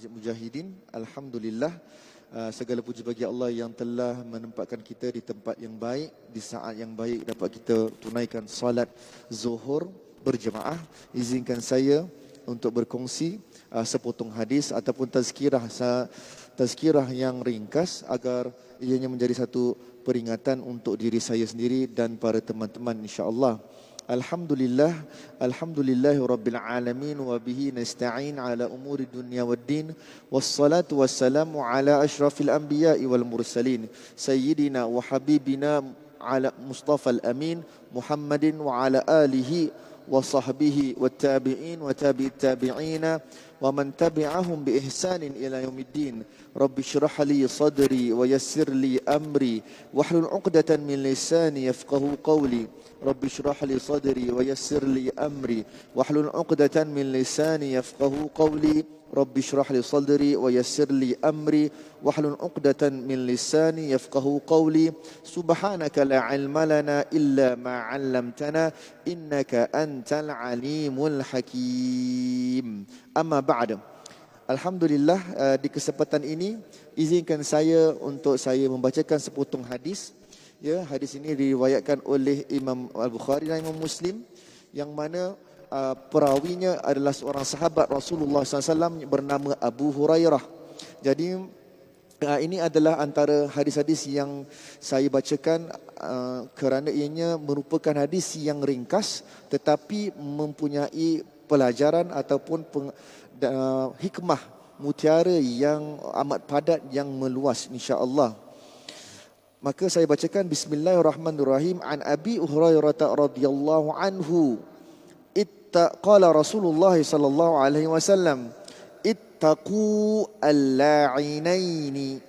Mujahidin. Alhamdulillah, segala puji bagi Allah yang telah menempatkan kita di tempat yang baik, di saat yang baik dapat kita tunaikan salat zuhur berjemaah. Izinkan saya untuk berkongsi sepotong hadis ataupun tazkirah yang ringkas agar ianya menjadi satu peringatan untuk diri saya sendiri dan para teman-teman, insya-Allah. Alhamdulillah, alhamdulillahi rabbil alamin wa bihi nasta'in ala umuri dunya waddin, wassalatu wassalamu ala asyrafil anbiya'i wal mursalin, sayyidina wa habibina ala Mustafa al-Amin Muhammadin wa ala alihi wa sahbihi wa tabi'in wa tabi'it tabi'ina wa man tabi'ahum bi ihsanin ila yaumiddin. Rabbi shrah li sadri wa yassir li amri wahlul 'uqdatan min lisani yafqahu qawli. Rabbi shrah li sadri wa yassir li amri wahlul 'uqdatan min lisani yafqahu qawli. Rabbi shrah li sadri wa yassir li amri wahlul 'uqdatan min lisani yafqahu qawli. Subhanaka la 'ilma lana illa ma 'allamtana innaka antal alimul hakim. Amma ba'd. Alhamdulillah, di kesempatan ini izinkan saya untuk saya membacakan sepotong hadis. Ya, hadis ini diriwayatkan oleh Imam Al-Bukhari dan Imam Muslim, yang mana perawinya adalah seorang sahabat Rasulullah SAW bernama Abu Hurairah. Jadi ini adalah antara hadis-hadis yang saya bacakan kerana ianya merupakan hadis yang ringkas tetapi mempunyai pelajaran ataupun hikmah mutiara yang amat padat yang meluas, insya-Allah. Maka saya bacakan bismillahirrahmanirrahim. An Abi Hurairah radhiyallahu anhu qala Rasulullah sallallahu alaihi wasallam ittaqu al-la'inaini.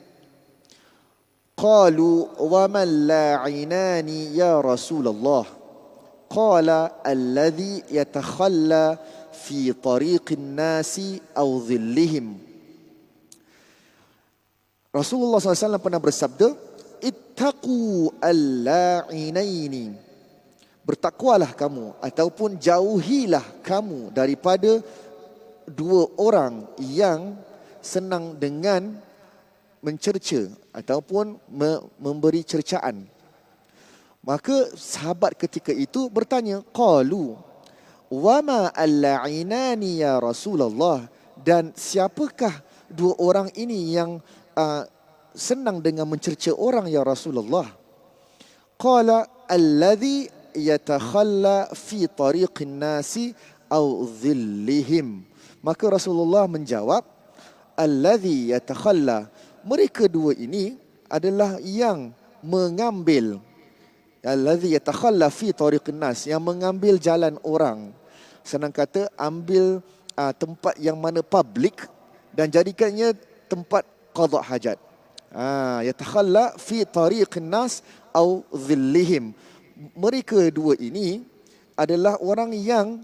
Qalu wa man la'inani ya Rasulullah? Qala alladhi yatakhalla fi tariqin nasi aw dhillihim. Rasulullah SAW pernah bersabda, ittaqu al-la'inaini. Bertakwalah kamu ataupun jauhilah kamu daripada dua orang yang senang dengan mencerca ataupun memberi cercaan. Maka sahabat ketika itu bertanya, qalu wama al-la'inani ya Rasulullah, dan siapakah dua orang ini yang senang dengan mencerca orang ya Rasulullah? Qala alladhi yatakhalla fi tariqin nasi aw dhillihim. Maka Rasulullah menjawab, alladhi yatakhalla, mereka dua ini adalah yang mengambil, alladhi yatakhalla fi tariqin nas, yang mengambil jalan orang. Senang kata, ambil tempat yang mana public dan jadikannya tempat qada hajat. Yatakhalla fi tariqin nas aw dhillihim. Mereka dua ini adalah orang yang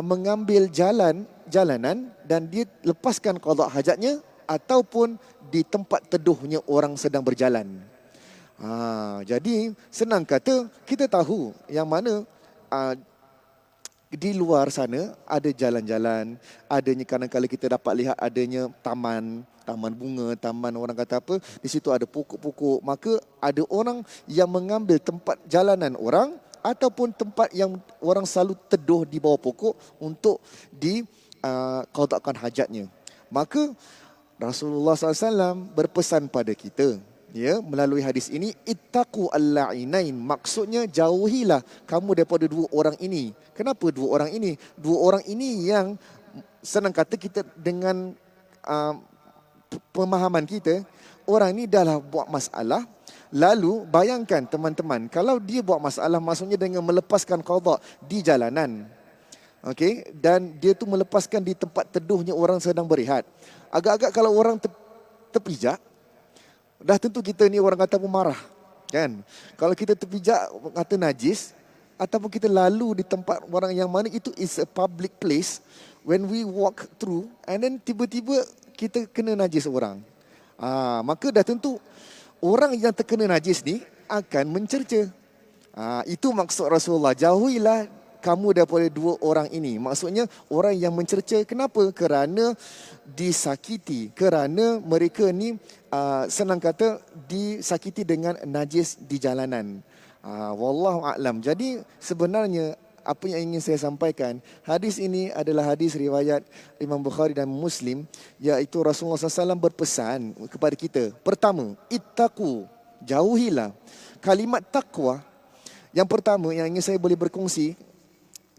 mengambil jalanan dan dia lepaskan qada hajatnya ataupun di tempat teduhnya orang sedang berjalan. Jadi senang kata, kita tahu yang mana di luar sana ada jalan-jalan, adanya kadang-kadang kita dapat lihat adanya taman bunga, taman orang kata apa, di situ ada pokok-pokok. Maka ada orang yang mengambil tempat jalanan orang ataupun tempat yang orang selalu teduh di bawah pokok untuk qadakan hajatnya. Maka Rasulullah SAW berpesan pada kita, ya, melalui hadis ini, ittaqu al-la'inain. Maksudnya jauhilah kamu daripada dua orang ini. Kenapa dua orang ini? Dua orang ini yang senang kata kita dengan pemahaman kita, orang ini dah lah buat masalah. Lalu bayangkan teman-teman, kalau dia buat masalah, maksudnya dengan melepaskan qada di jalanan, okey, dan dia tu melepaskan di tempat teduhnya orang sedang berehat. Agak-agak kalau orang terpijak, dah tentu kita ni orang kata pun marah, kan? Kalau kita terpijak kata najis, ataupun kita lalu di tempat orang yang mana itu is a public place, when we walk through and then tiba-tiba kita kena najis orang, maka dah tentu orang yang terkena najis ni akan mencerca. Itu maksud Rasulullah, jauhilah kamu daripada dua orang ini. Maksudnya orang yang mencerca. Kenapa? Kerana disakiti. Kerana mereka ni senang kata disakiti dengan najis di jalanan. Wallahu a'lam. Jadi sebenarnya apa yang ingin saya sampaikan, hadis ini adalah hadis riwayat Imam Bukhari dan Muslim, iaitu Rasulullah SAW berpesan kepada kita. Pertama, ittaqu, jauhilah. Kalimat takwa, yang pertama yang ingin saya boleh berkongsi,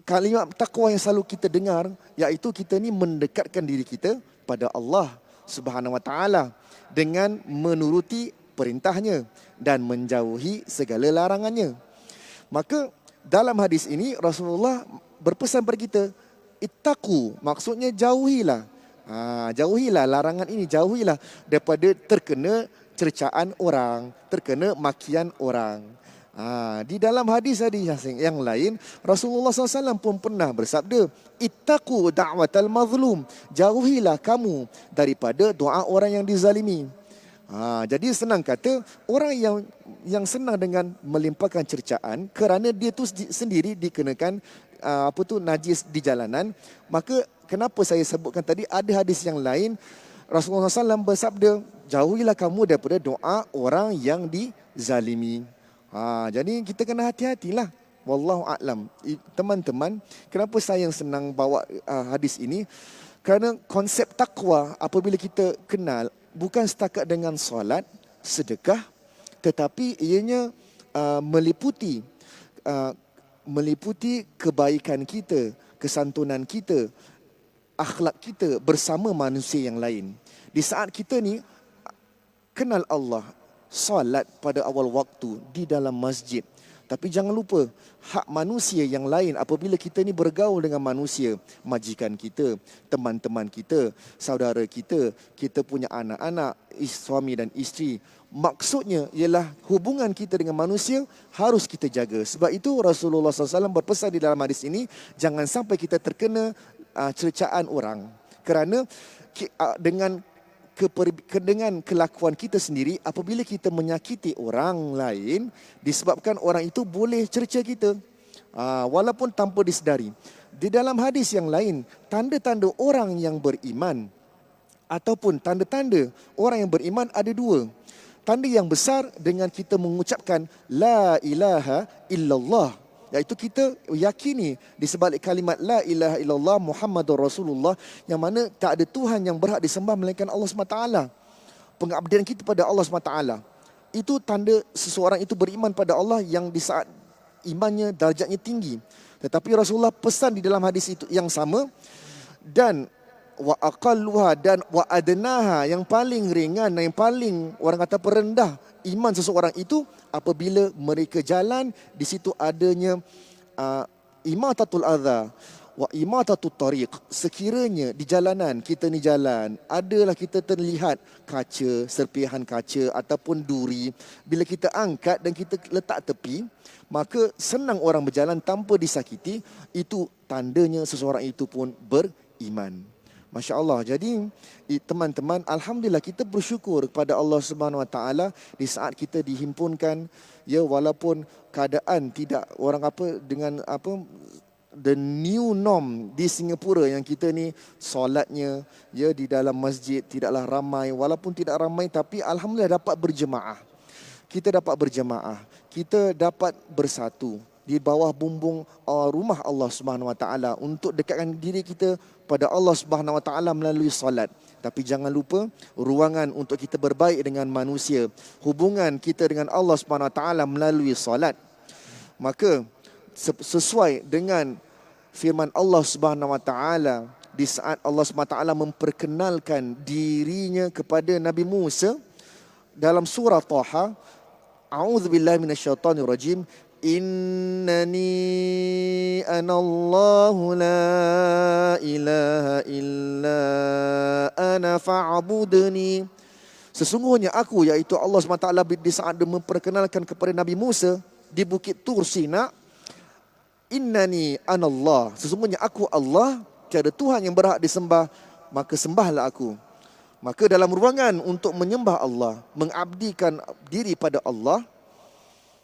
kalimat takwa yang selalu kita dengar, iaitu kita ni mendekatkan diri kita pada Allah Subhanahu Wa Taala dengan menuruti perintahnya dan menjauhi segala larangannya. Maka dalam hadis ini Rasulullah berpesan kepada kita, ittaqu, maksudnya jauhilah. Jauhilah larangan ini, jauhilah daripada terkena cercaan orang, terkena makian orang. Di dalam hadis yang lain, Rasulullah SAW pun pernah bersabda, ittaqu da'watal mazlum, jauhilah kamu daripada doa orang yang dizalimi. Jadi senang kata, orang yang senang dengan melimpahkan cercaan kerana dia tu sendiri dikenakan najis di jalanan. Maka kenapa saya sebutkan tadi, ada hadis yang lain Rasulullah SAW bersabda, jauhilah kamu daripada doa orang yang dizalimi. Jadi kita kena hati-hatilah. Wallahu a'lam. Teman-teman, kenapa saya senang bawa hadis ini? Kerana konsep takwa apabila kita kenal, bukan setakat dengan solat, sedekah, tetapi ianya meliputi kebaikan kita, kesantunan kita, akhlak kita bersama manusia yang lain. Di saat kita ni kenal Allah, solat pada awal waktu di dalam masjid, tapi jangan lupa hak manusia yang lain apabila kita ni bergaul dengan manusia, majikan kita, teman-teman kita, saudara kita, kita punya anak-anak, suami dan isteri. Maksudnya ialah hubungan kita dengan manusia harus kita jaga. Sebab itu Rasulullah SAW berpesan di dalam hadis ini, jangan sampai kita terkena cercaan orang. Kerana dengan kelakuan kita sendiri, apabila kita menyakiti orang lain, disebabkan orang itu boleh cerca kita, walaupun tanpa disedari. Di dalam hadis yang lain, tanda-tanda orang yang beriman ataupun tanda-tanda orang yang beriman ada dua. Tanda yang besar dengan kita mengucapkan la ilaha illallah, iaitu kita yakini di sebalik kalimat la ilaha illallah Muhammadur Rasulullah, yang mana tak ada Tuhan yang berhak disembah melainkan Allah SWT. Pengabdian kita pada Allah SWT, itu tanda seseorang itu beriman pada Allah, yang di saat imannya darjatnya tinggi. Tetapi Rasulullah pesan di dalam hadis itu yang sama, dan wa aqalluha dan wa adnaha, yang paling ringan, yang paling orang kata perendah iman seseorang itu apabila mereka jalan, di situ adanya imatatul adha wa imatatut tariq. Sekiranya di jalanan, kita ni jalan, adalah kita terlihat kaca, serpihan kaca ataupun duri, bila kita angkat dan kita letak tepi, maka senang orang berjalan tanpa disakiti. Itu tandanya seseorang itu pun beriman. Masya Allah. Jadi teman-teman, alhamdulillah kita bersyukur kepada Allah Subhanahu Wa Taala di saat kita dihimpunkan, walaupun keadaan tidak dengan the new norm di Singapura, yang kita ni solatnya di dalam masjid tidaklah ramai, walaupun tidak ramai tapi alhamdulillah dapat berjemaah. Kita dapat berjemaah, kita dapat bersatu di bawah bumbung rumah Allah Subhanahu Wa Taala untuk dekatkan diri kita pada Allah Subhanahu Wa Taala melalui solat. Tapi jangan lupa ruangan untuk kita berbaik dengan manusia, hubungan kita dengan Allah Subhanahu Wa Taala melalui solat. Maka sesuai dengan firman Allah Subhanahu Wa Taala, di saat Allah Subhanahu Wa Taala memperkenalkan dirinya kepada Nabi Musa dalam surah Taha, a'udzubillahi minasyaitonirrajim, innani anallahu la ilaha illa ana fa'budni. Sesungguhnya aku, iaitu Allah SWT, di saat dia memperkenalkan kepada Nabi Musa di Bukit Tur Sina, innani anallah, sesungguhnya aku Allah, tiada Tuhan yang berhak disembah, maka sembahlah aku. Maka dalam ruangan untuk menyembah Allah, mengabdikan diri pada Allah,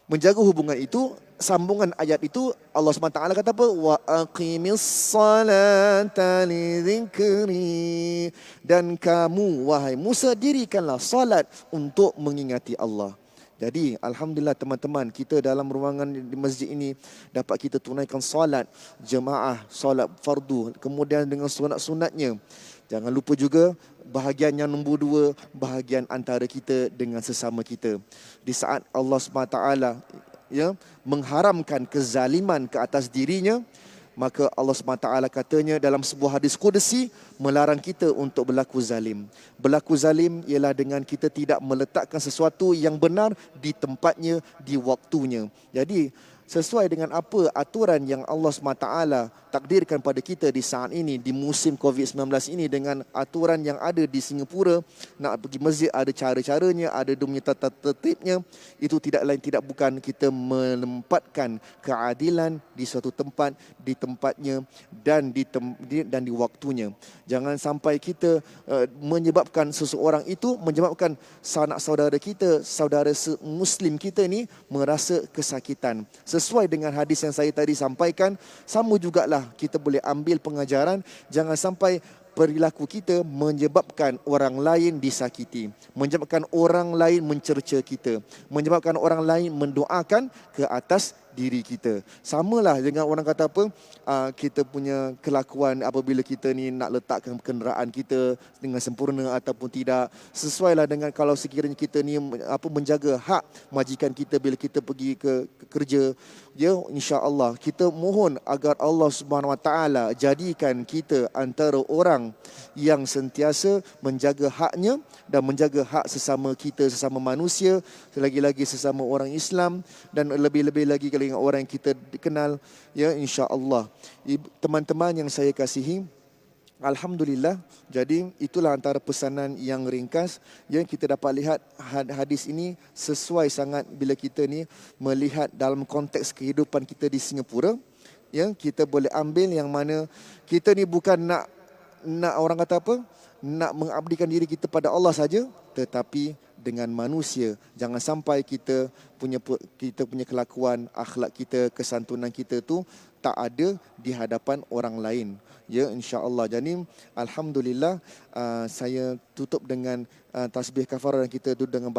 menjaga hubungan itu, sambungan ayat itu Allah SWT kata apa? Wa aqimis salata li dzikri. Dan kamu wahai Musa dirikanlah salat untuk mengingati Allah. Jadi alhamdulillah teman-teman, kita dalam ruangan di masjid ini dapat kita tunaikan solat jemaah, solat fardu, kemudian dengan sunat-sunatnya. Jangan lupa juga bahagian yang nombor 2, bahagian antara kita dengan sesama kita. Di saat Allah SWT mengharamkan kezaliman ke atas dirinya, maka Allah SWT katanya dalam sebuah hadis qudsi melarang kita untuk berlaku zalim. Berlaku zalim ialah dengan kita tidak meletakkan sesuatu yang benar di tempatnya, di waktunya. Jadi sesuai dengan apa aturan yang Allah SWT takdirkan pada kita di saat ini, di musim COVID-19 ini, dengan aturan yang ada di Singapura, nak pergi masjid ada cara-caranya, ada dunia tata tertibnya. Itu tidak lain tidak bukan kita menempatkan keadilan di suatu tempat, di tempatnya dan di waktunya. Jangan sampai kita menyebabkan seseorang itu, menyebabkan sanak saudara kita, saudara Muslim kita ni merasa kesakitan. Sesuai dengan hadis yang saya tadi sampaikan, sama jugalah kita boleh ambil pengajaran, jangan sampai perilaku kita menyebabkan orang lain disakiti, menyebabkan orang lain mencerca kita, menyebabkan orang lain mendoakan ke atas diri kita. Samalah dengan orang kata apa, kita punya kelakuan apabila kita ni nak letakkan kenderaan kita dengan sempurna ataupun tidak. Sesuailah dengan kalau sekiranya kita ni menjaga hak majikan kita bila kita pergi ke kerja, ya, insya-Allah kita mohon agar Allah Subhanahu Wa Taala jadikan kita antara orang yang sentiasa menjaga haknya dan menjaga hak sesama kita, sesama manusia, lagi-lagi sesama orang Islam, dan lebih-lebih lagi kalau dengan orang yang kita kenal, ya, insya-Allah. Teman-teman yang saya kasihi, alhamdulillah. Jadi itulah antara pesanan yang ringkas yang kita dapat lihat. Hadis ini sesuai sangat bila kita ni melihat dalam konteks kehidupan kita di Singapura. Ya, kita boleh ambil yang mana kita ni bukan nak orang kata apa, nak mengabdikan diri kita pada Allah saja, tetapi dengan manusia. Jangan sampai kita punya kelakuan, akhlak kita, kesantunan kita tu tak ada di hadapan orang lain. Ya, insya-Allah. Jadi alhamdulillah, saya tutup dengan tasbih kafarah dan kita duduk dengan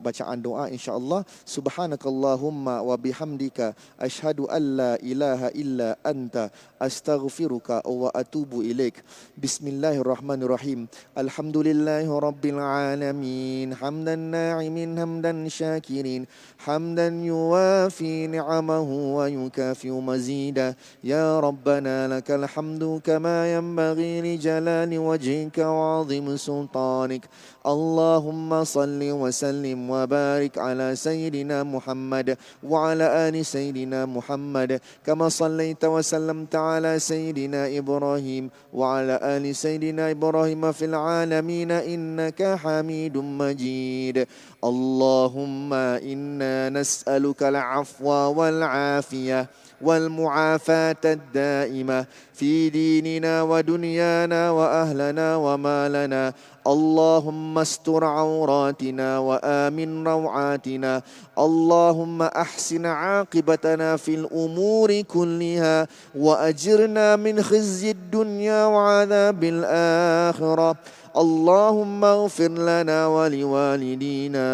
bacaan doa, insya-Allah. Subhanakallahumma wa bihamdika asyhadu an la ilaha illa anta astaghfiruka wa atubu ilaik. Bismillahirrahmanirrahim. Alhamdulillahirabbil alamin. Hamdan na'imin hamdan syakirin. Hamdan yuwafi ni'amahu wa yukafi'u mazida. Ya Rabbana lakal hamdu kama yanbaghi li jalali wajhika wa 'azimi sultanik. Allahumma salli wa sallim wa barik ala sayyidina Muhammad wa ala ali sayyidina Muhammad kama sallaita wa sallamta ala sayyidina Ibrahim wa ala ali sayyidina Ibrahim fil alamin innaka Hamidum Majid. Allahumma inna nas'aluka al-'afwa wal 'afiyah والمعافاة الدائمة في ديننا ودنيانا وأهلنا ومالنا. اللهم استر عوراتنا وآمن روعاتنا. اللهم أحسن عاقبتنا في الأمور كلها وأجرنا من خزي الدنيا وعذاب الآخرة. اللهم اغفر لنا ولوالدينا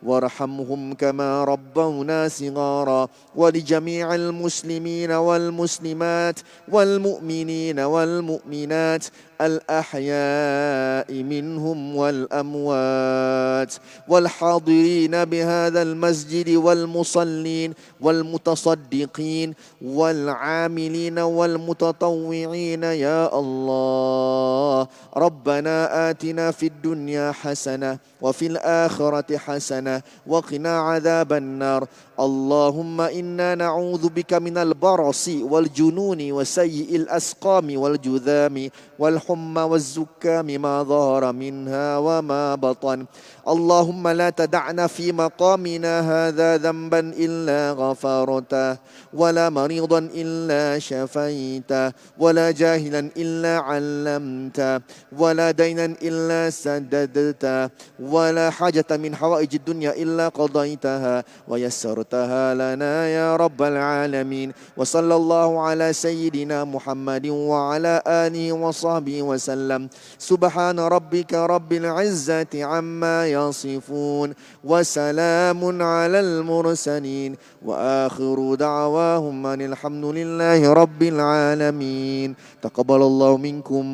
وارحمهم كما ربونا صغارا ولجميع المسلمين والمسلمات والمؤمنين والمؤمنات الأحياء منهم والأموات والحاضرين بهذا المسجد والمصلين والمتصدقين والعاملين والمتطوعين يا الله. ربنا آتنا في الدنيا حسنة وفي الآخرة حسنة وقنا عذاب النار. اللهم إنا نعوذ بك من البرص والجنون وسيء الأسقام والجذام والحمى والزكام ما ظهر منها وما بطن. اللهم لا تدعنا في مقامنا هذا ذنبا إلا غفرته ولا مريضا إلا شفيته ولا جاهلا إلا علمته ولا دينا إلا سددته ولا حاجة من حوائج الدنيا إلا قضيتها ويسرتها لنا يا رب العالمين. وصلى الله على سيدنا محمد وعلى آله وصحبه وسلم. سبحان ربك رب العزة عما يصفون وسلام على المرسلين وآخر دعواهم أن الحمد لله رب العالمين. تقبل الله منكم.